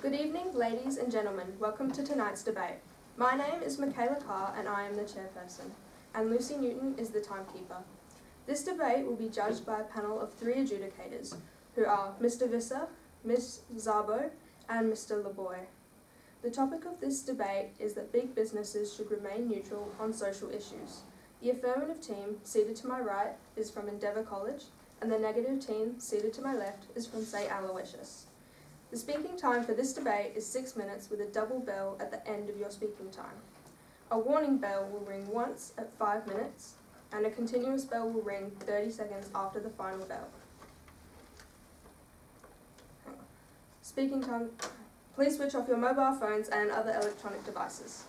Good evening, ladies and gentlemen. Welcome to tonight's debate. My name is Michaela Carr and I am the chairperson, and Lucy Newton is the timekeeper. This debate will be judged by a panel of 3 adjudicators, who are Mr. Visser, Ms. Szabo, and Mr. LeBoy. The topic of this debate is that big businesses should remain neutral on social issues. The affirmative team, seated to my right, is from Endeavour College, and the negative team, seated to my left, is from St. Aloysius. The speaking time for this debate is 6 minutes with a double bell at the end of your speaking time. A warning bell will ring once at 5 minutes, and a continuous bell will ring 30 seconds after the final bell. Speaking time. Please switch off your mobile phones and other electronic devices.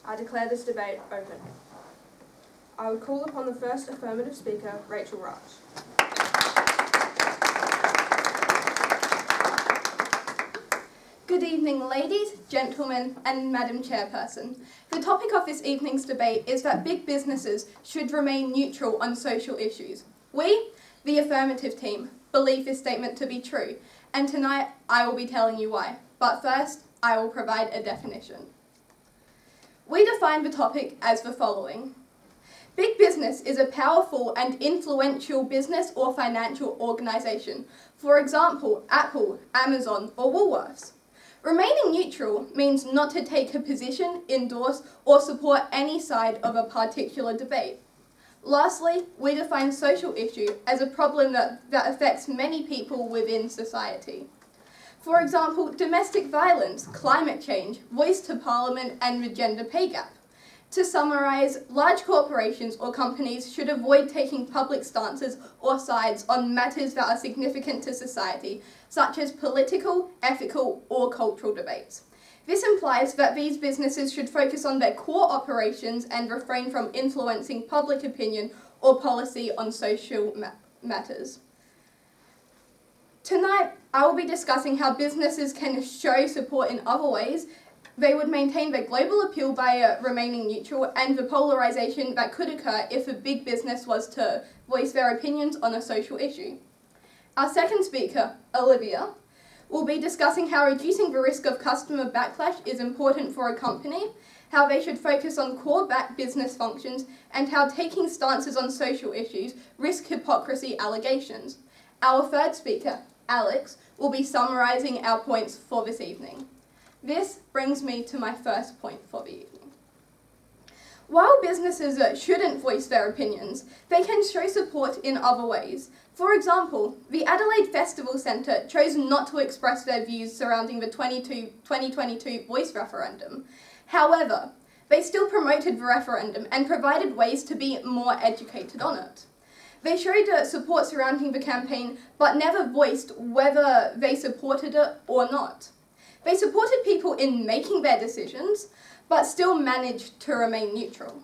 I declare this debate open. I would call upon the first affirmative speaker, Rachel Raj. Good evening, ladies, gentlemen, and Madam Chairperson. The topic of this evening's debate is that big businesses should remain neutral on social issues. We, the affirmative team, believe this statement to be true, and tonight I will be telling you why. But first, I will provide a definition. We define the topic as the following. Big business is a powerful and influential business or financial organisation. For example, Apple, Amazon, or Woolworths. Remaining neutral means not to take a position, endorse, or support any side of a particular debate. Lastly, we define social issue as a problem that affects many people within society. For example, domestic violence, climate change, voice to parliament, and the gender pay gap. To summarise, large corporations or companies should avoid taking public stances or sides on matters that are significant to society, such as political, ethical, or cultural debates. This implies that these businesses should focus on their core operations and refrain from influencing public opinion or policy on social matters. Tonight, I will be discussing how businesses can show support in other ways. They would maintain their global appeal by remaining neutral, and the polarisation that could occur if a big business was to voice their opinions on a social issue. Our second speaker, Olivia, will be discussing how reducing the risk of customer backlash is important for a company, how they should focus on core business functions, and how taking stances on social issues risk hypocrisy allegations. Our third speaker, Alex, will be summarising our points for this evening. This brings me to my first point for the evening. While businesses shouldn't voice their opinions, they can show support in other ways. For example, the Adelaide Festival Centre chose not to express their views surrounding the 2022 voice referendum. However, they still promoted the referendum and provided ways to be more educated on it. They showed support surrounding the campaign, but never voiced whether they supported it or not. They supported people in making their decisions, but still managed to remain neutral.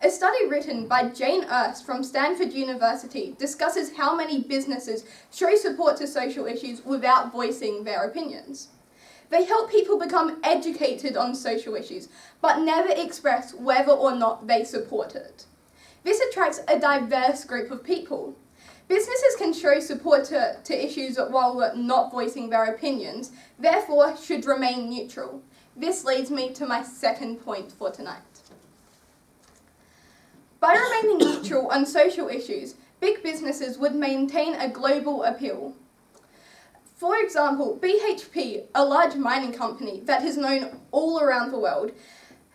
A study written by Jane Erst from Stanford University discusses how many businesses show support to social issues without voicing their opinions. They help people become educated on social issues, but never express whether or not they support it. This attracts a diverse group of people. Businesses can show support to issues while not voicing their opinions, therefore should remain neutral. This leads me to my second point for tonight. By remaining neutral on social issues, big businesses would maintain a global appeal. For example, BHP, a large mining company that is known all around the world,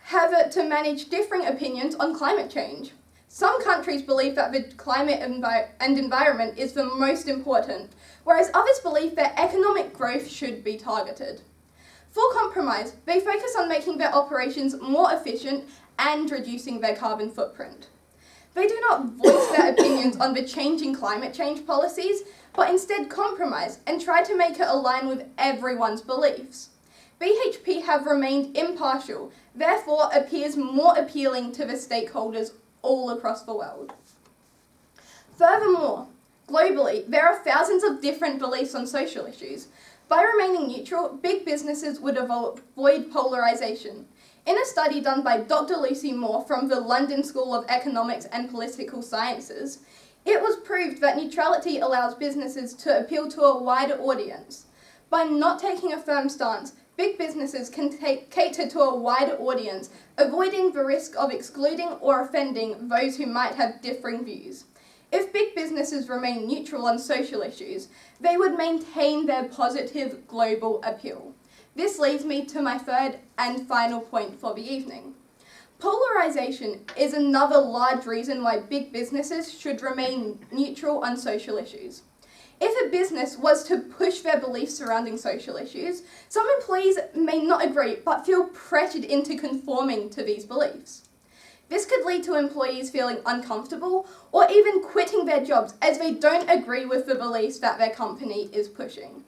have to manage differing opinions on climate change. Some countries believe that the climate and environment is the most important, whereas others believe that economic growth should be targeted. For compromise, they focus on making their operations more efficient and reducing their carbon footprint. They do not voice their opinions on the changing climate change policies, but instead compromise and try to make it align with everyone's beliefs. BHP have remained impartial, therefore appears more appealing to the stakeholders all across the world. Furthermore, globally, there are thousands of different beliefs on social issues. By remaining neutral, big businesses would avoid polarisation. In a study done by Dr. Lucy Moore from the London School of Economics and Political Sciences, It was proved that neutrality allows businesses to appeal to a wider audience. By not taking a firm stance, big businesses can cater to a wider audience, avoiding the risk of excluding or offending those who might have differing views. If big businesses remain neutral on social issues, they would maintain their positive global appeal. This leads me to my third and final point for the evening. Polarization is another large reason why big businesses should remain neutral on social issues. If a business was to push their beliefs surrounding social issues, some employees may not agree but feel pressured into conforming to these beliefs. This could lead to employees feeling uncomfortable or even quitting their jobs as they don't agree with the beliefs that their company is pushing.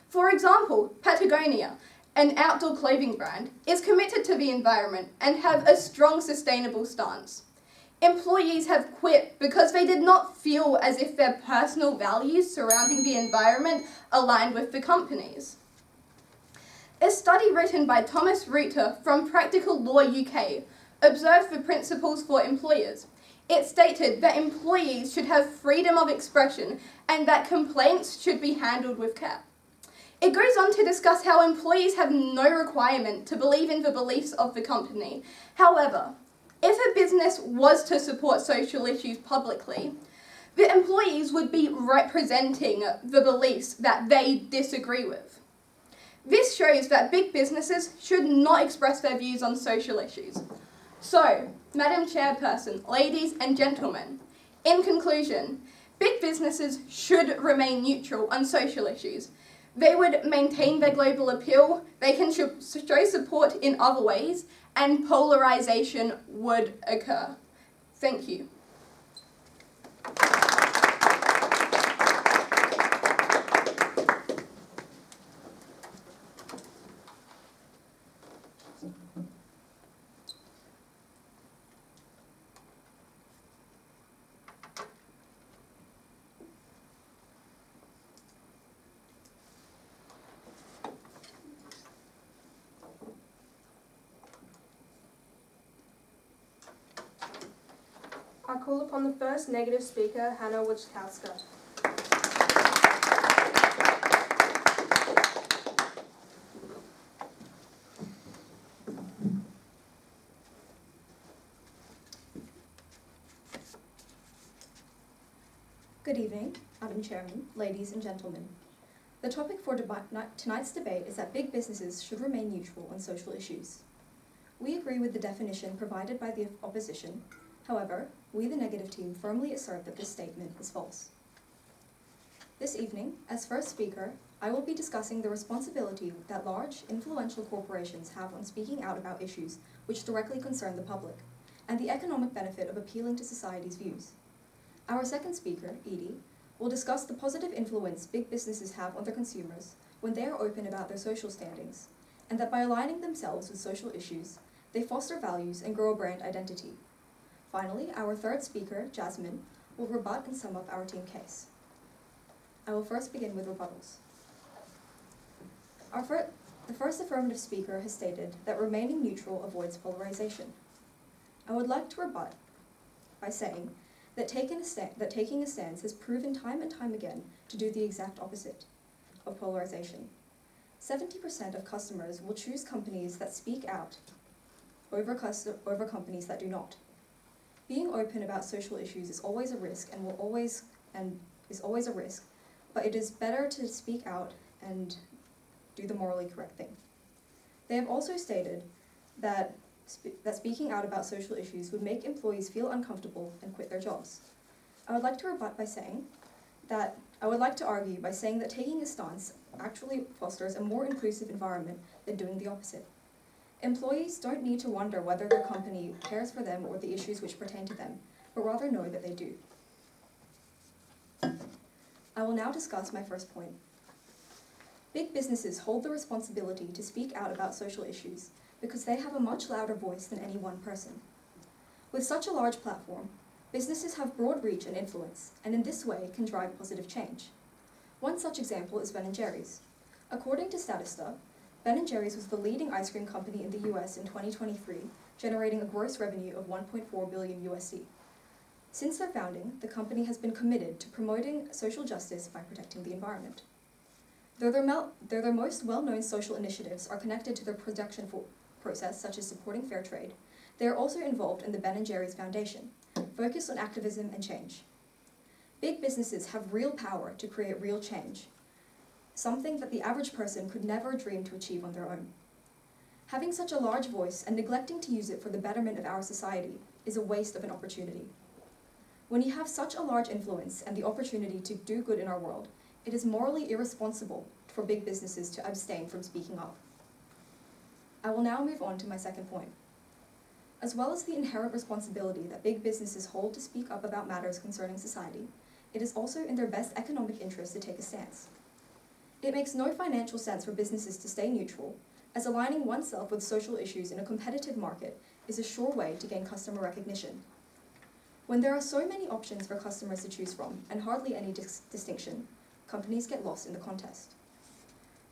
For example, Patagonia, an outdoor clothing brand, is committed to the environment and have a strong sustainable stance. Employees have quit because they did not feel as if their personal values surrounding the environment aligned with the company's. A study written by Thomas Reuter from Practical Law UK observed the principles for employers. It stated that employees should have freedom of expression and that complaints should be handled with care. It goes on to discuss how employees have no requirement to believe in the beliefs of the company. However, if a business was to support social issues publicly, the employees would be representing the beliefs that they disagree with. This shows that big businesses should not express their views on social issues. So, Madam Chairperson, ladies and gentlemen, in conclusion, big businesses should remain neutral on social issues. They would maintain their global appeal, they can show support in other ways, and polarization would occur. Thank you. I call upon the first negative speaker, Hannah Wojtkowska. Good evening, Madam Chairman, ladies and gentlemen. The topic for tonight's debate is that big businesses should remain neutral on social issues. We agree with the definition provided by the opposition. However, we, the negative team, firmly assert that this statement is false. This evening, as first speaker, I will be discussing the responsibility that large, influential corporations have on speaking out about issues which directly concern the public, and the economic benefit of appealing to society's views. Our second speaker, Edie, will discuss the positive influence big businesses have on their consumers when they are open about their social standings, and that by aligning themselves with social issues, they foster values and grow a brand identity. Finally, our third speaker, Jasmine, will rebut and sum up our team case. I will first begin with rebuttals. The first affirmative speaker has stated that remaining neutral avoids polarization. I would like to rebut by saying that taking a stance has proven time and time again to do the exact opposite of polarization. 70% of customers will choose companies that speak out over companies that do not. Being open about social issues is always a risk is always a risk, but it is better to speak out and do the morally correct thing. They have also stated that speaking out about social issues would make employees feel uncomfortable and quit their jobs. I would like to argue by saying that taking a stance actually fosters a more inclusive environment than doing the opposite. Employees don't need to wonder whether their company cares for them or the issues which pertain to them, but rather know that they do. I will now discuss my first point. Big businesses hold the responsibility to speak out about social issues because they have a much louder voice than any one person. With such a large platform, businesses have broad reach and influence, and in this way can drive positive change. One such example is Ben & Jerry's. According to Statista, Ben & Jerry's was the leading ice cream company in the US in 2023, generating a gross revenue of $1.4 billion USD. Since their founding, the company has been committed to promoting social justice by protecting the environment. Though their most well-known social initiatives are connected to their production process, such as supporting fair trade, they are also involved in the Ben & Jerry's Foundation, focused on activism and change. Big businesses have real power to create real change, something that the average person could never dream to achieve on their own. Having such a large voice and neglecting to use it for the betterment of our society is a waste of an opportunity. When you have such a large influence and the opportunity to do good in our world, it is morally irresponsible for big businesses to abstain from speaking up. I will now move on to my second point. As well as the inherent responsibility that big businesses hold to speak up about matters concerning society, it is also in their best economic interest to take a stance. It makes no financial sense for businesses to stay neutral, as aligning oneself with social issues in a competitive market is a sure way to gain customer recognition. When there are so many options for customers to choose from, and hardly any distinction, companies get lost in the contest.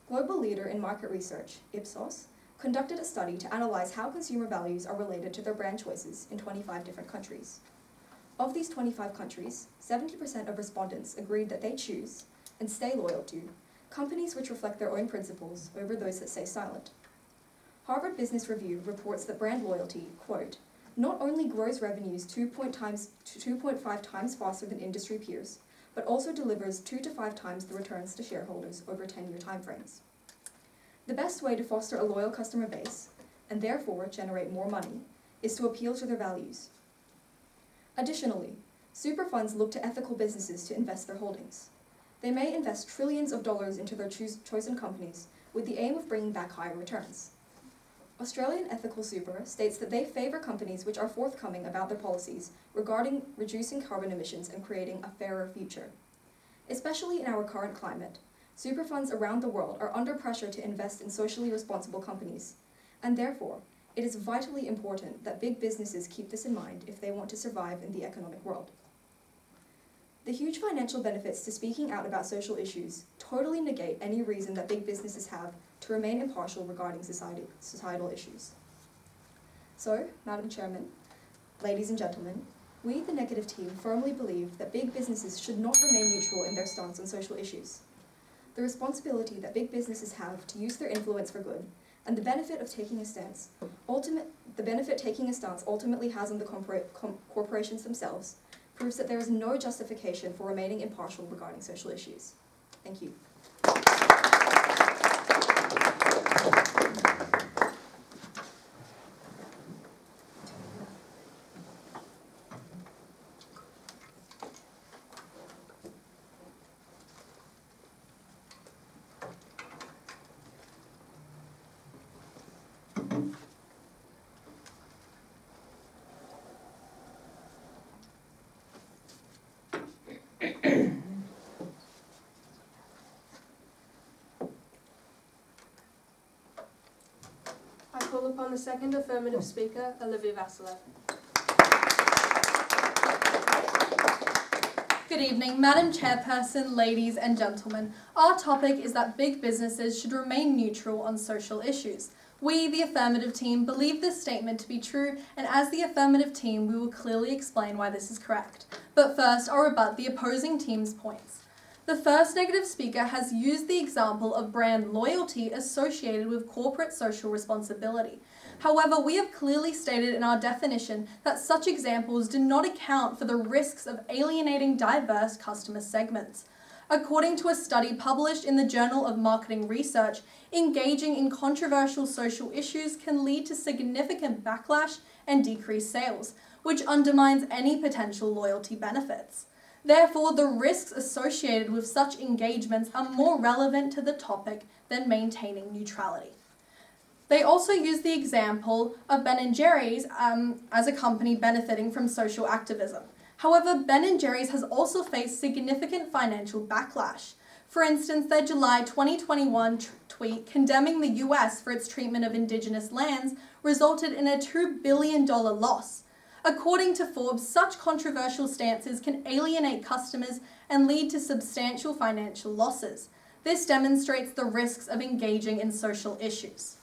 Global leader in market research, Ipsos, conducted a study to analyze how consumer values are related to their brand choices in 25 different countries. Of these 25 countries, 70% of respondents agreed that they choose, and stay loyal to, companies which reflect their own principles over those that stay silent. Harvard Business Review reports that brand loyalty, quote, not only grows revenues 2.5 times faster than industry peers, but also delivers 2 to 5 times the returns to shareholders over 10-year timeframes. The best way to foster a loyal customer base, and therefore generate more money, is to appeal to their values. Additionally, super funds look to ethical businesses to invest their holdings. They may invest trillions of dollars into their chosen companies with the aim of bringing back higher returns. Australian Ethical Super states that they favour companies which are forthcoming about their policies regarding reducing carbon emissions and creating a fairer future. Especially in our current climate, super funds around the world are under pressure to invest in socially responsible companies, and therefore, it is vitally important that big businesses keep this in mind if they want to survive in the economic world. The huge financial benefits to speaking out about social issues totally negate any reason that big businesses have to remain impartial regarding societal issues. So, Madam Chairman, ladies and gentlemen, we, the Negative Team, firmly believe that big businesses should not remain neutral in their stance on social issues. The responsibility that big businesses have to use their influence for good, and the benefit taking a stance ultimately has on the corporations themselves, proves that there is no justification for remaining impartial regarding social issues. Thank you. I call upon the second affirmative speaker, Olivia Vasilev. Good evening, Madam Chairperson, ladies and gentlemen. Our topic is that big businesses should remain neutral on social issues. We, the Affirmative Team, believe this statement to be true, and as the Affirmative Team, we will clearly explain why this is correct. But first, I'll rebut the opposing team's points. The first negative speaker has used the example of brand loyalty associated with corporate social responsibility. However, we have clearly stated in our definition that such examples do not account for the risks of alienating diverse customer segments. According to a study published in the Journal of Marketing Research, engaging in controversial social issues can lead to significant backlash and decreased sales, which undermines any potential loyalty benefits. Therefore, the risks associated with such engagements are more relevant to the topic than maintaining neutrality. They also use the example of Ben & Jerry's as a company benefiting from social activism. However, Ben & Jerry's has also faced significant financial backlash. For instance, their July 2021 tweet condemning the US for its treatment of Indigenous lands resulted in a $2 billion loss. According to Forbes, such controversial stances can alienate customers and lead to substantial financial losses. This demonstrates the risks of engaging in social issues.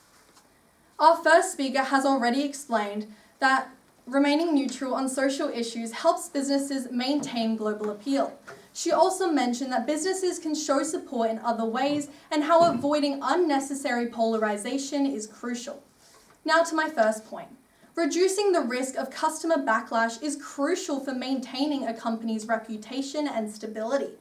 Our first speaker has already explained that remaining neutral on social issues helps businesses maintain global appeal. She also mentioned that businesses can show support in other ways and how avoiding unnecessary polarization is crucial. Now to my first point. Reducing the risk of customer backlash is crucial for maintaining a company's reputation and stability.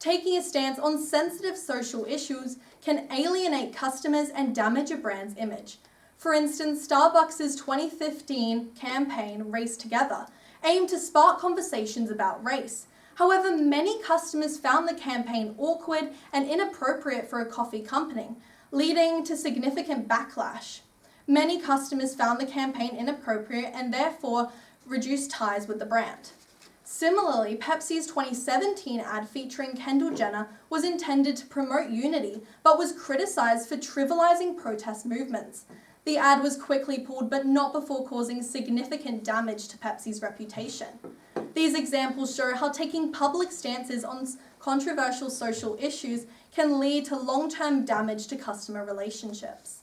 Taking a stance on sensitive social issues can alienate customers and damage a brand's image. For instance, Starbucks' 2015 campaign, Race Together, aimed to spark conversations about race. However, many customers found the campaign awkward and inappropriate for a coffee company, leading to significant backlash. Many customers found the campaign inappropriate and therefore reduced ties with the brand. Similarly, Pepsi's 2017 ad featuring Kendall Jenner was intended to promote unity, but was criticized for trivializing protest movements. The ad was quickly pulled, but not before causing significant damage to Pepsi's reputation. These examples show how taking public stances on controversial social issues can lead to long-term damage to customer relationships.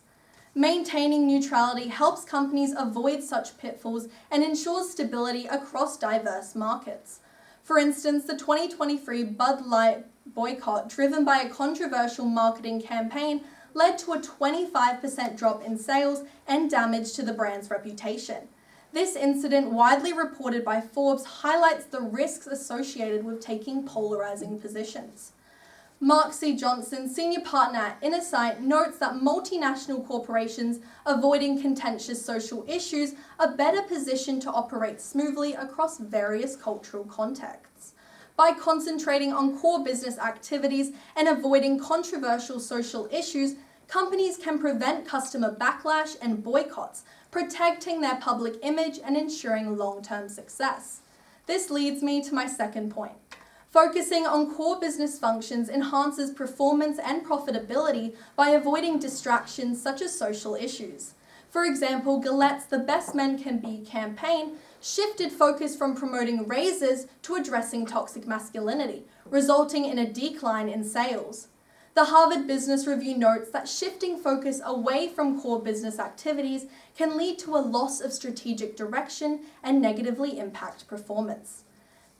Maintaining neutrality helps companies avoid such pitfalls and ensures stability across diverse markets. For instance, the 2023 Bud Light boycott, driven by a controversial marketing campaign, led to a 25% drop in sales and damage to the brand's reputation. This incident, widely reported by Forbes, highlights the risks associated with taking polarizing positions. Mark C. Johnson, senior partner at Insight, notes that multinational corporations avoiding contentious social issues are better positioned to operate smoothly across various cultural contexts. By concentrating on core business activities and avoiding controversial social issues, companies can prevent customer backlash and boycotts, protecting their public image and ensuring long-term success. This leads me to my second point. Focusing on core business functions enhances performance and profitability by avoiding distractions such as social issues. For example, Gillette's The Best Men Can Be campaign shifted focus from promoting raises to addressing toxic masculinity, resulting in a decline in sales. The Harvard Business Review notes that shifting focus away from core business activities can lead to a loss of strategic direction and negatively impact performance.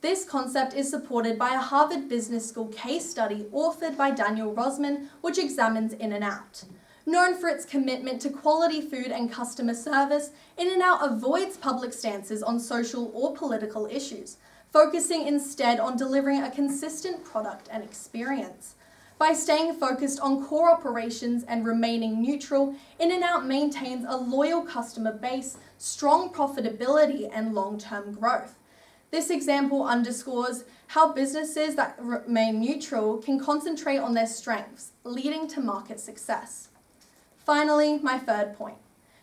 This concept is supported by a Harvard Business School case study authored by Daniel Rosman, which examines In-N-Out. Known for its commitment to quality food and customer service, In-N-Out avoids public stances on social or political issues, focusing instead on delivering a consistent product and experience. By staying focused on core operations and remaining neutral, In-N-Out maintains a loyal customer base, strong profitability, and long-term growth. This example underscores how businesses that remain neutral can concentrate on their strengths, leading to market success. Finally, my third point.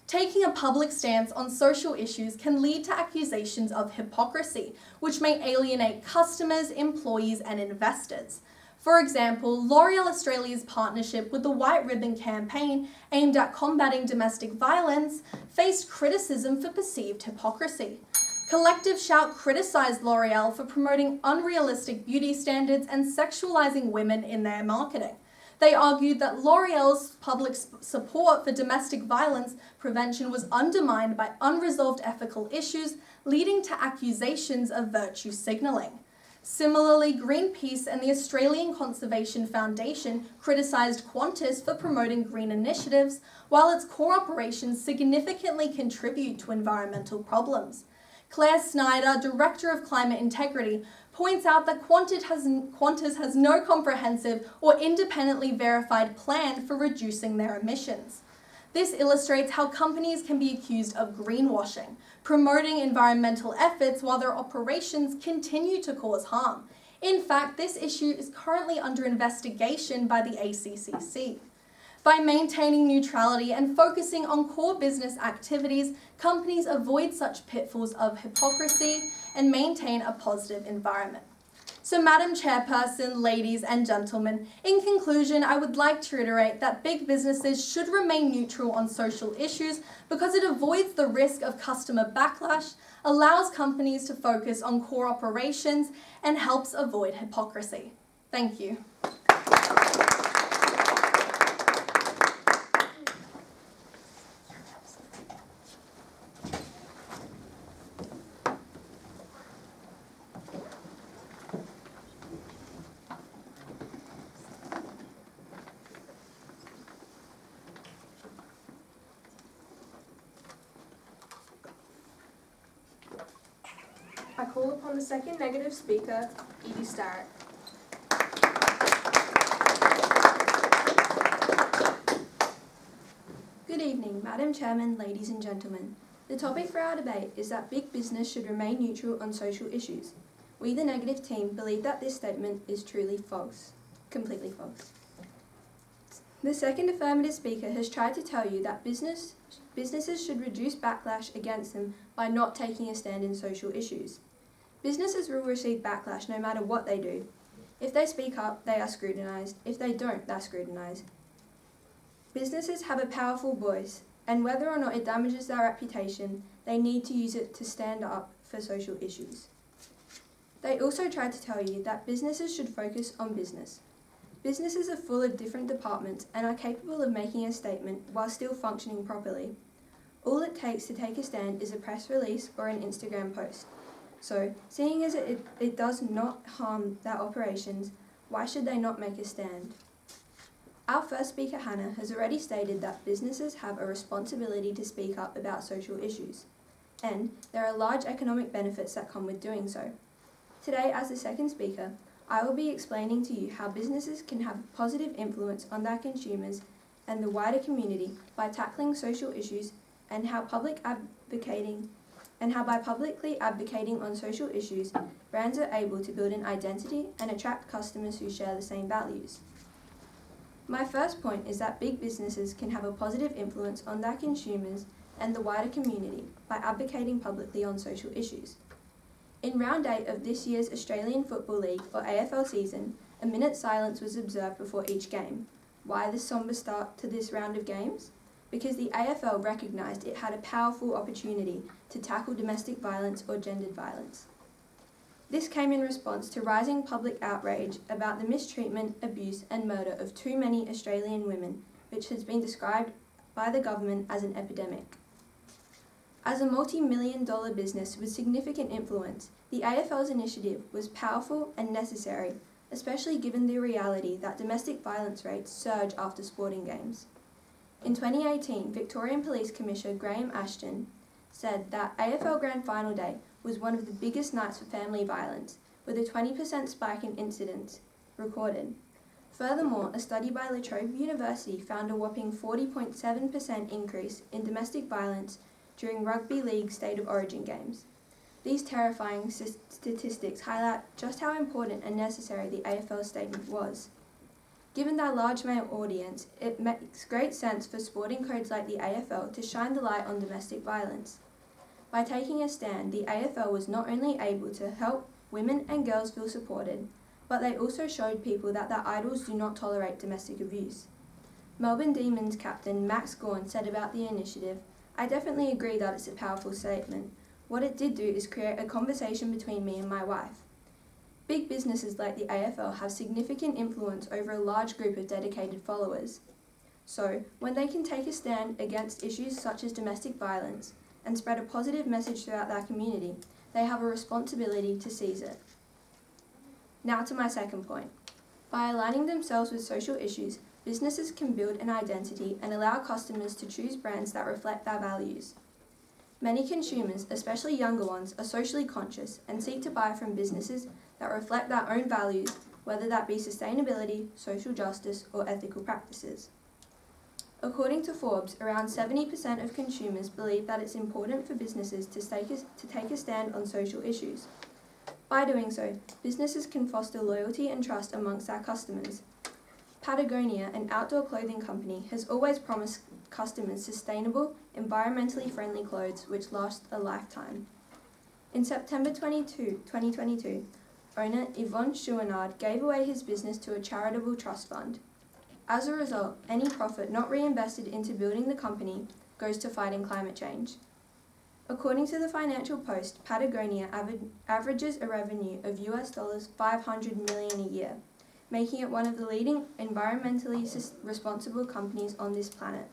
Taking a public stance on social issues can lead to accusations of hypocrisy, which may alienate customers, employees, and investors. For example, L'Oréal Australia's partnership with the White Ribbon campaign aimed at combating domestic violence faced criticism for perceived hypocrisy. Collective Shout criticized L'Oréal for promoting unrealistic beauty standards and sexualizing women in their marketing. They argued that L'Oréal's public support for domestic violence prevention was undermined by unresolved ethical issues, leading to accusations of virtue signaling. Similarly, Greenpeace and the Australian Conservation Foundation criticised Qantas for promoting green initiatives, while its core operations significantly contribute to environmental problems. Claire Snyder, Director of Climate Integrity, points out that Qantas has no comprehensive or independently verified plan for reducing their emissions. This illustrates how companies can be accused of greenwashing, promoting environmental efforts while their operations continue to cause harm. In fact, this issue is currently under investigation by the ACCC. By maintaining neutrality and focusing on core business activities, companies avoid such pitfalls of hypocrisy and maintain a positive environment. So, Madam Chairperson, ladies and gentlemen, in conclusion, I would like to reiterate that big businesses should remain neutral on social issues because it avoids the risk of customer backlash, allows companies to focus on core operations, and helps avoid hypocrisy. Thank you. call upon the second negative speaker, Edie Starrett. Good evening, Madam Chairman, ladies and gentlemen. The topic for our debate is that big business should remain neutral on social issues. We, the negative team, believe that this statement is truly false, completely false. The second affirmative speaker has tried to tell you that businesses should reduce backlash against them by not taking a stand in social issues. Businesses will receive backlash no matter what they do. If they speak up, they are scrutinised. If they don't, they're scrutinised. Businesses have a powerful voice, and whether or not it damages their reputation, they need to use it to stand up for social issues. They also tried to tell you that businesses should focus on business. Businesses are full of different departments and are capable of making a statement while still functioning properly. All it takes to take a stand is a press release or an Instagram post. So, seeing as it does not harm their operations, why should they not make a stand? Our first speaker, Hannah, has already stated that businesses have a responsibility to speak up about social issues, and there are large economic benefits that come with doing so. Today, as the second speaker, I will be explaining to you how businesses can have a positive influence on their consumers and the wider community by tackling social issues, and how by publicly advocating on social issues, brands are able to build an identity and attract customers who share the same values. My first point is that big businesses can have a positive influence on their consumers and the wider community by advocating publicly on social issues. In round 8 of this year's Australian Football League, or AFL season, a minute's silence was observed before each game. Why the sombre start to this round of games? Because the AFL recognised it had a powerful opportunity to tackle domestic violence or gendered violence. This came in response to rising public outrage about the mistreatment, abuse and murder of too many Australian women, which has been described by the government as an epidemic. As a multi-million-dollar business with significant influence, the AFL's initiative was powerful and necessary, especially given the reality that domestic violence rates surge after sporting games. In 2018, Victorian Police Commissioner Graham Ashton said that AFL Grand Final Day was one of the biggest nights for family violence, with a 20% spike in incidents recorded. Furthermore, a study by La Trobe University found a whopping 40.7% increase in domestic violence during Rugby League State of Origin games. These terrifying statistics highlight just how important and necessary the AFL statement was. Given their large male audience, it makes great sense for sporting codes like the AFL to shine the light on domestic violence. By taking a stand, the AFL was not only able to help women and girls feel supported, but they also showed people that their idols do not tolerate domestic abuse. Melbourne Demons captain Max Gawn said about the initiative, "I definitely agree that it's a powerful statement. What it did do is create a conversation between me and my wife." Big businesses like the AFL have significant influence over a large group of dedicated followers. So, when they can take a stand against issues such as domestic violence and spread a positive message throughout their community, they have a responsibility to seize it. Now to my second point. By aligning themselves with social issues, businesses can build an identity and allow customers to choose brands that reflect their values. Many consumers, especially younger ones, are socially conscious and seek to buy from businesses that reflect their own values, whether that be sustainability, social justice, or ethical practices. According to Forbes, around 70% of consumers believe that it's important for businesses to take a stand on social issues. By doing so, businesses can foster loyalty and trust amongst their customers. Patagonia, an outdoor clothing company, has always promised customers sustainable, environmentally friendly clothes which last a lifetime. In September 2022, owner Yvon Chouinard gave away his business to a charitable trust fund. As a result, any profit not reinvested into building the company goes to fighting climate change. According to the Financial Post, Patagonia averages a revenue of US $500 million a year, making it one of the leading environmentally responsible companies on this planet.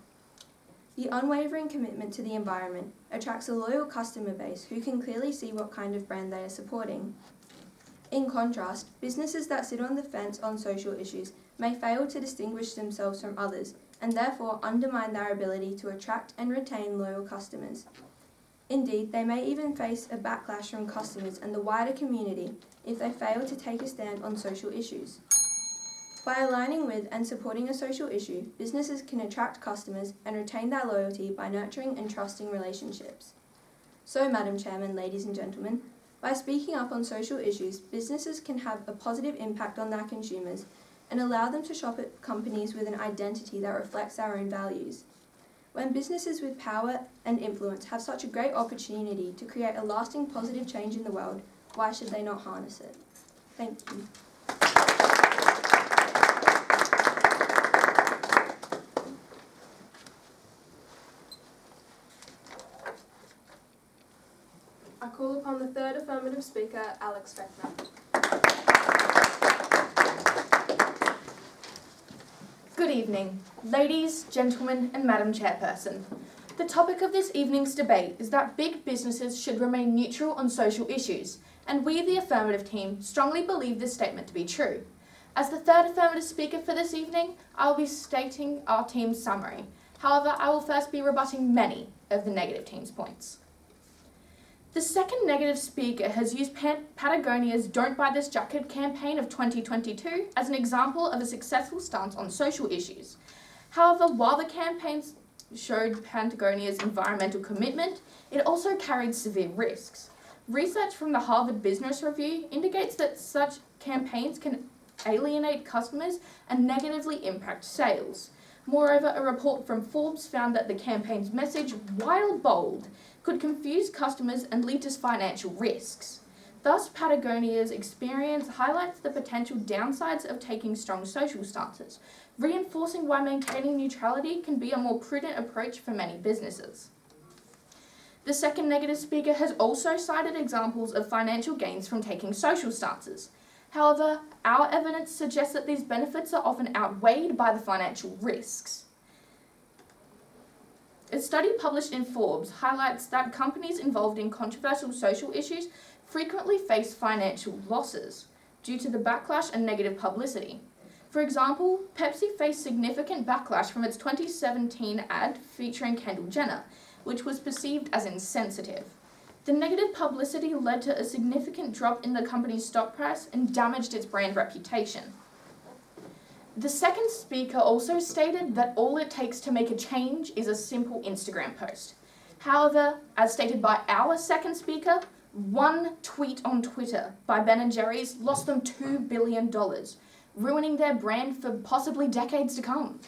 The unwavering commitment to the environment attracts a loyal customer base who can clearly see what kind of brand they are supporting. In contrast, businesses that sit on the fence on social issues may fail to distinguish themselves from others and therefore undermine their ability to attract and retain loyal customers. Indeed, they may even face a backlash from customers and the wider community if they fail to take a stand on social issues. By aligning with and supporting a social issue, businesses can attract customers and retain their loyalty by nurturing and trusting relationships. So, Madam Chairman, ladies and gentlemen, by speaking up on social issues, businesses can have a positive impact on their consumers and allow them to shop at companies with an identity that reflects their own values. When businesses with power and influence have such a great opportunity to create a lasting positive change in the world, why should they not harness it? Thank you. I call upon the third affirmative speaker, Alex Feckner. Good evening, ladies, gentlemen, and Madam Chairperson. The topic of this evening's debate is that big businesses should remain neutral on social issues, and we, the Affirmative team, strongly believe this statement to be true. As the third affirmative speaker for this evening, I will be stating our team's summary. However, I will first be rebutting many of the negative team's points. The second negative speaker has used Patagonia's Don't Buy This Jacket campaign of 2022 as an example of a successful stance on social issues. However, while the campaign showed Patagonia's environmental commitment, it also carried severe risks. Research from the Harvard Business Review indicates that such campaigns can alienate customers and negatively impact sales. Moreover, a report from Forbes found that the campaign's message, while bold, could confuse customers and lead to financial risks. Thus, Patagonia's experience highlights the potential downsides of taking strong social stances, reinforcing why maintaining neutrality can be a more prudent approach for many businesses. The second negative speaker has also cited examples of financial gains from taking social stances. However, our evidence suggests that these benefits are often outweighed by the financial risks. A study published in Forbes highlights that companies involved in controversial social issues frequently face financial losses due to the backlash and negative publicity. For example, Pepsi faced significant backlash from its 2017 ad featuring Kendall Jenner, which was perceived as insensitive. The negative publicity led to a significant drop in the company's stock price and damaged its brand reputation. The second speaker also stated that all it takes to make a change is a simple Instagram post. However, as stated by our second speaker, one tweet on Twitter by Ben & Jerry's lost them $2 billion, ruining their brand for possibly decades to come.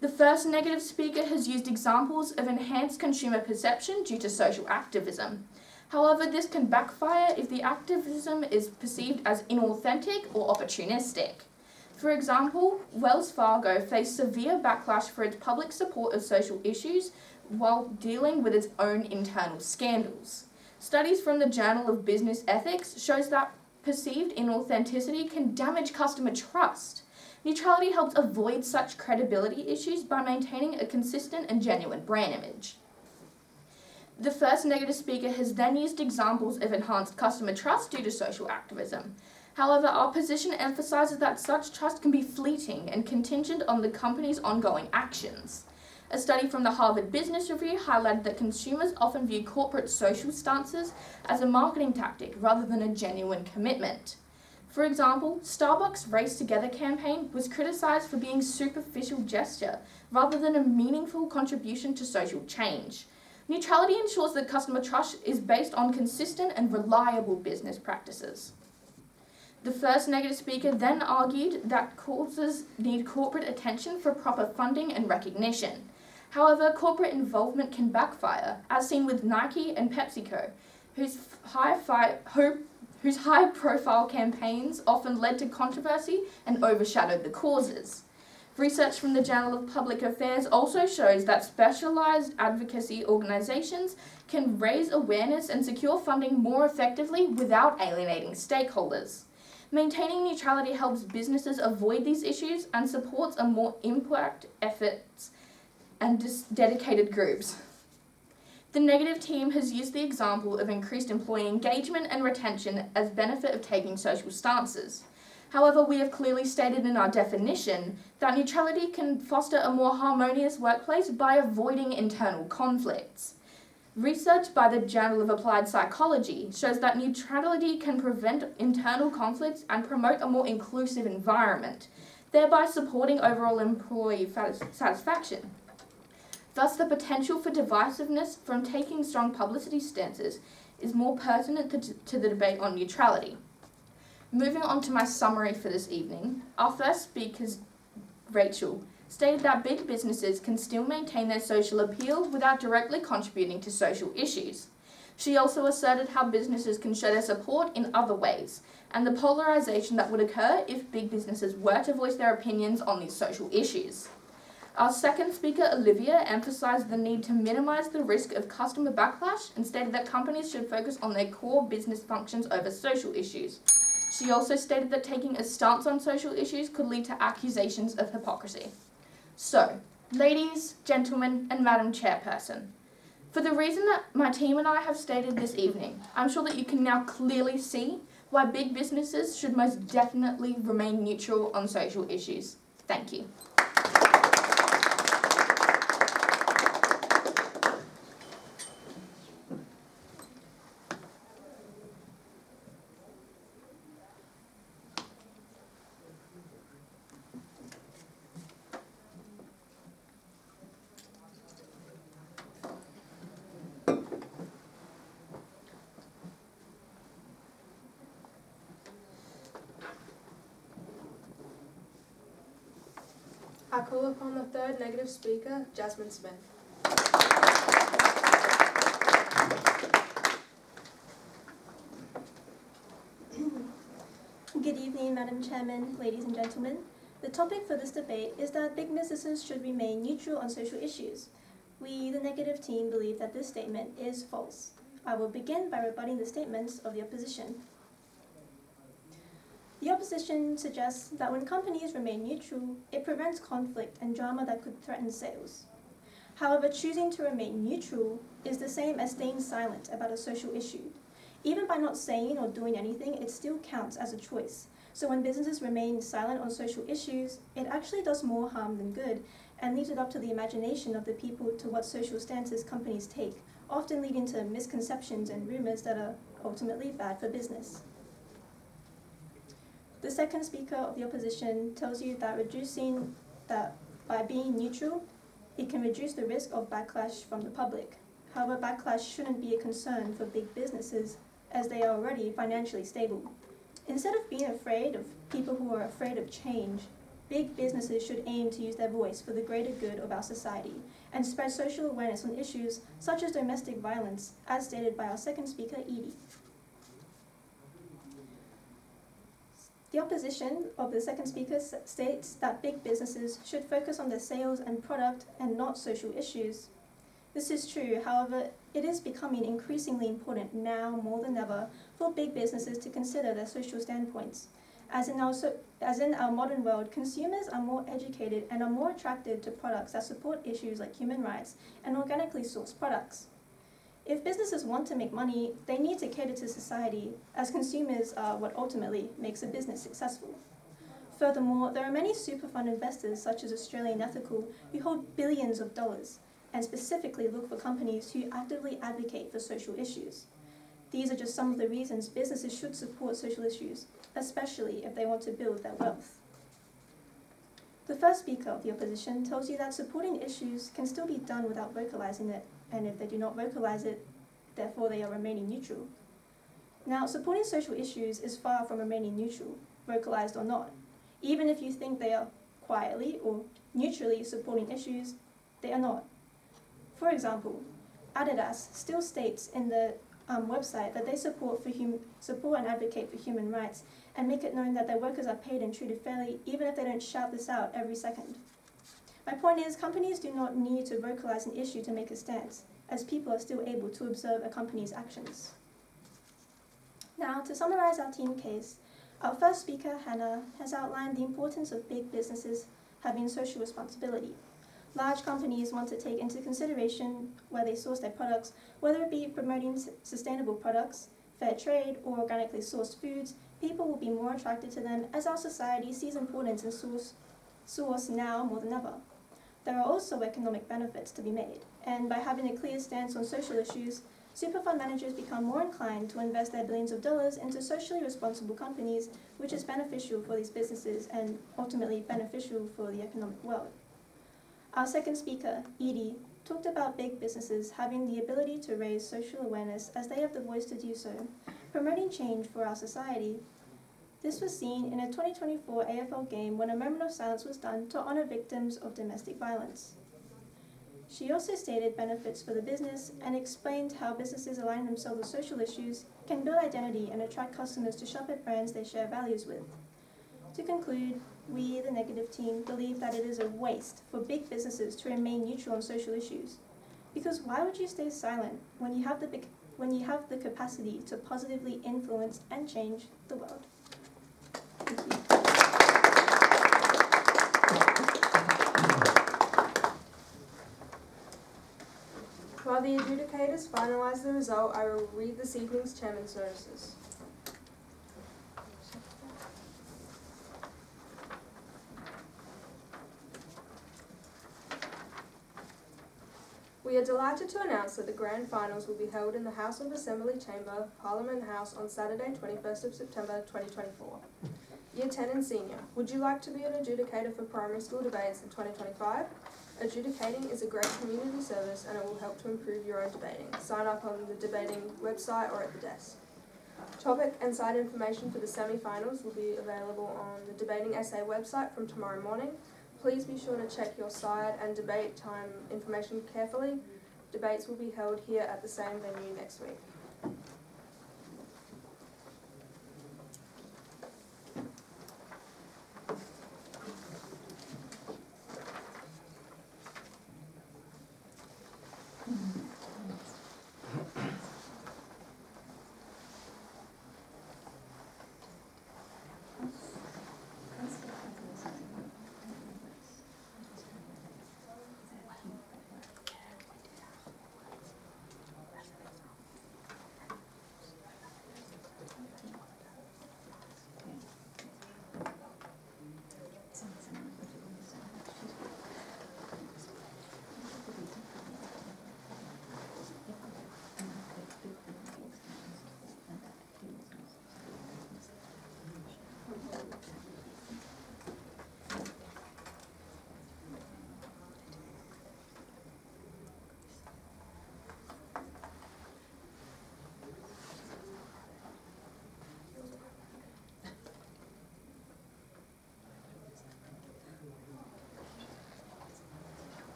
The first negative speaker has used examples of enhanced consumer perception due to social activism. However, this can backfire if the activism is perceived as inauthentic or opportunistic. For example, Wells Fargo faced severe backlash for its public support of social issues while dealing with its own internal scandals. Studies from the Journal of Business Ethics shows that perceived inauthenticity can damage customer trust. Neutrality helps avoid such credibility issues by maintaining a consistent and genuine brand image. The first negative speaker has then used examples of enhanced customer trust due to social activism. However, our position emphasizes that such trust can be fleeting and contingent on the company's ongoing actions. A study from the Harvard Business Review highlighted that consumers often view corporate social stances as a marketing tactic rather than a genuine commitment. For example, Starbucks' Race Together campaign was criticized for being a superficial gesture rather than a meaningful contribution to social change. Neutrality ensures that customer trust is based on consistent and reliable business practices. The first negative speaker then argued that causes need corporate attention for proper funding and recognition. However, corporate involvement can backfire, as seen with Nike and PepsiCo, whose high-profile campaigns often led to controversy and overshadowed the causes. Research from the Journal of Public Affairs also shows that specialized advocacy organizations can raise awareness and secure funding more effectively without alienating stakeholders. Maintaining neutrality helps businesses avoid these issues and supports a more impact efforts and dedicated groups. The negative team has used the example of increased employee engagement and retention as benefit of taking social stances. However, we have clearly stated in our definition that neutrality can foster a more harmonious workplace by avoiding internal conflicts. Research by the Journal of Applied Psychology shows that neutrality can prevent internal conflicts and promote a more inclusive environment, thereby supporting overall employee satisfaction. Thus, the potential for divisiveness from taking strong publicity stances is more pertinent to the debate on neutrality. Moving on to my summary for this evening, our first speaker, Rachel, stated that big businesses can still maintain their social appeal without directly contributing to social issues. She also asserted how businesses can show their support in other ways, and the polarization that would occur if big businesses were to voice their opinions on these social issues. Our second speaker, Olivia, emphasized the need to minimize the risk of customer backlash and stated that companies should focus on their core business functions over social issues. She also stated that taking a stance on social issues could lead to accusations of hypocrisy. So, ladies, gentlemen, and Madam Chairperson, for the reason that my team and I have stated this evening, I'm sure that you can now clearly see why big businesses should most definitely remain neutral on social issues. Thank you. I call upon the third negative speaker, Jasmine Smith. Good evening, Madam Chairman, ladies and gentlemen. The topic for this debate is that big businesses should remain neutral on social issues. We, the negative team, believe that this statement is false. I will begin by rebutting the statements of the opposition. The opposition suggests that when companies remain neutral, it prevents conflict and drama that could threaten sales. However, choosing to remain neutral is the same as staying silent about a social issue. Even by not saying or doing anything, it still counts as a choice. So when businesses remain silent on social issues, it actually does more harm than good and leaves it up to the imagination of the people to what social stances companies take, often leading to misconceptions and rumors that are ultimately bad for business. The second speaker of the opposition tells you that by being neutral, it can reduce the risk of backlash from the public. However, backlash shouldn't be a concern for big businesses as they are already financially stable. Instead of being afraid of people who are afraid of change, big businesses should aim to use their voice for the greater good of our society and spread social awareness on issues such as domestic violence, as stated by our second speaker, Edie. The opposition of the second speaker states that big businesses should focus on their sales and product and not social issues. This is true, however, it is becoming increasingly important now more than ever for big businesses to consider their social standpoints. As in our modern world, consumers are more educated and are more attracted to products that support issues like human rights and organically sourced products. If businesses want to make money, they need to cater to society, as consumers are what ultimately makes a business successful. Furthermore, there are many super fund investors, such as Australian Ethical, who hold billions of dollars and specifically look for companies who actively advocate for social issues. These are just some of the reasons businesses should support social issues, especially if they want to build their wealth. The first speaker of the opposition tells you that supporting issues can still be done without vocalizing it, and if they do not vocalize it, therefore they are remaining neutral. Now, supporting social issues is far from remaining neutral, vocalized or not. Even if you think they are quietly or neutrally supporting issues, they are not. For example, Adidas still states in the website that they support and advocate for human rights and make it known that their workers are paid and treated fairly, even if they don't shout this out every second. My point is, companies do not need to vocalize an issue to make a stance, as people are still able to observe a company's actions. Now, to summarize our team case, our first speaker, Hannah, has outlined the importance of big businesses having social responsibility. Large companies want to take into consideration where they source their products, whether it be promoting sustainable products, fair trade, or organically sourced foods, People will be more attracted to them as our society sees importance in source now more than ever. There are also economic benefits to be made, and by having a clear stance on social issues, super fund managers become more inclined to invest their billions of dollars into socially responsible companies, which is beneficial for these businesses and ultimately beneficial for the economic world. Our second speaker, Edie, talked about big businesses having the ability to raise social awareness as they have the voice to do so, promoting change for our society. This was seen in a 2024 AFL game when a moment of silence was done to honour victims of domestic violence. She also stated benefits for the business and explained how businesses aligning themselves with social issues can build identity and attract customers to shop at brands they share values with. To conclude, we, the negative team, believe that it is a waste for big businesses to remain neutral on social issues. Because why would you stay silent when you have the capacity to positively influence and change the world? Thank you. While the adjudicators finalise the result, I will read this evening's chairman's notices. We are delighted to announce that the grand finals will be held in the House of Assembly Chamber, Parliament House, on Saturday, 21st of September 2024. Year 10 and Senior, would you like to be an adjudicator for primary school debates in 2025? Adjudicating is a great community service and it will help to improve your own debating. Sign up on the debating website or at the desk. Topic and side information for the semi-finals will be available on the debating essay website from tomorrow morning. Please be sure to check your side and debate time information carefully. Debates will be held here at the same venue next week.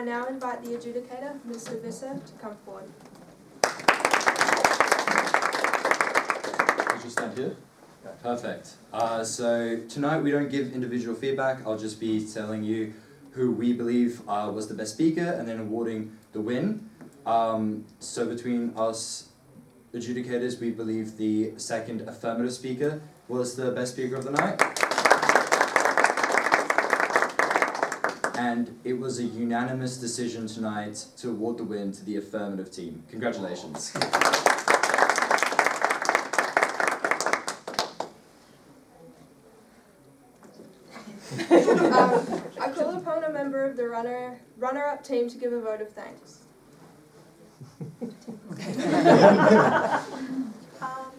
now invite the adjudicator, Mr. Visser, to come forward. Would you stand here? Perfect. So tonight we don't give individual feedback. I'll just be telling you who we believe was the best speaker and then awarding the win. So between us adjudicators, we believe the second affirmative speaker was the best speaker of the night. And it was a unanimous decision tonight to award the win to the affirmative team. Congratulations. I call upon a member of the runner-up team to give a vote of thanks.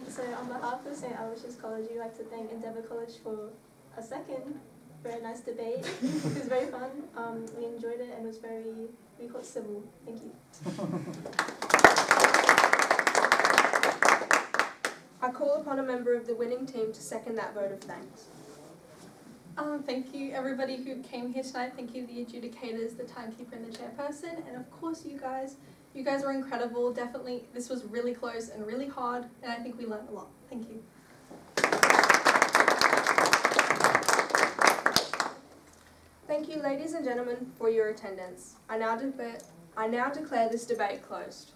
So on behalf of St. Aloysius College, we'd like to thank Endeavour College for a second very nice debate. It was very fun. We enjoyed it and it was we got civil. Thank you. I call upon a member of the winning team to second that vote of thanks. Thank you everybody who came here tonight. Thank you the adjudicators, the timekeeper and the chairperson, and of course you guys. You guys were incredible. Definitely, this was really close and really hard, and I think we learned a lot. Thank you. Thank you, ladies and gentlemen, for your attendance. I now declare this debate closed.